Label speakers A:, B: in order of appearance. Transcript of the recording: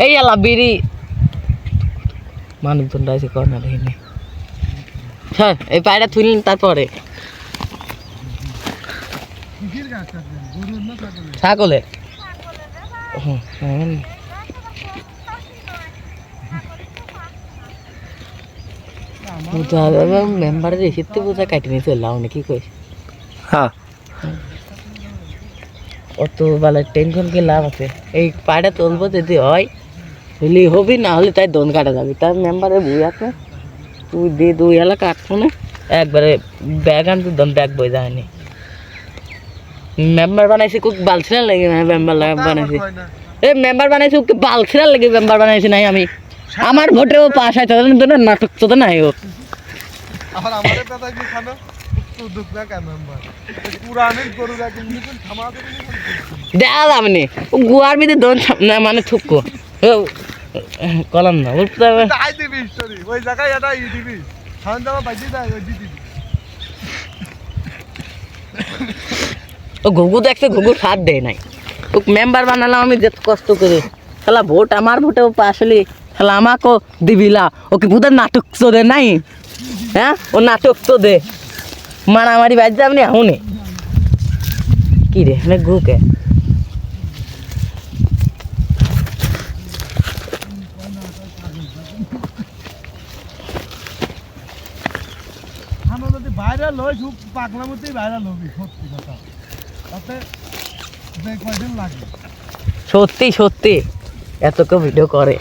A: এই আলা বিড়ি মানুষজন আছে কর্না দেখিনি হ্যাঁ এই পায়রা তুললেন তারপরে ছাগলে মেম্বারের এসিতে বোঝা কাটি নিয়ে চললাম নাকি কই
B: হ্যাঁ
A: অত বেলায় টেনশন কি লাভ আছে এই পায়রা তুলবো যদি হয় হলে হবি না হলে তাই দোন কাটা যাবি তার মেম্বারে বই আছে তুই দিয়ে 2 এলাকা কাটবো না একবারে ব্যাগ আনতে দন ব্যাগ বই যায়নি মেম্বার বানাইছি কুক বালছিনা লাগে না মেম্বার বানাইছি এই মেম্বার বানাইছি ওকে বালছিনা লাগে মেম্বার বানাইছি নাই আমি আমার ভোটেও পাস আছে না নাটক তো নাই ও
B: আর আমাদের কথা কি খানো তো দুঃখ না কেন মেম্বার পুরানে গরু রাখেন নিকুন থামা দেবেন
A: দেখা যাবে নি ও গুয়ার ভিতরে দন না মানে থুকো কলাম না ওর
B: তাই দিবি স্টোরি ওই জায়গায় এটা ই দিবি খান দামা বাজি দেয় ওই দিবি
A: ও ঘুঘু দেখছে ঘুঘু সাথ দেয় নাই ও মেম্বার বানালাম আমি যেত কষ্ট করে শালা ভোট আমার ভোটেও পাস হলি শালা আমাকেও দিবিলা ওকে বুধের নাটক তো দে নাই হ্যাঁ ও নাটক তো দে মারামারি বাজ যাবনি এখনই কি রে মানে ঘুকে
B: খানো যদি ভাইরাল হয় খুব পাগলা মতোই ভাইরাল হবে সত্যি কথা তাতে কয়দিন লাগে
A: সত্যি সত্যি এত কেউ ভিডিও করে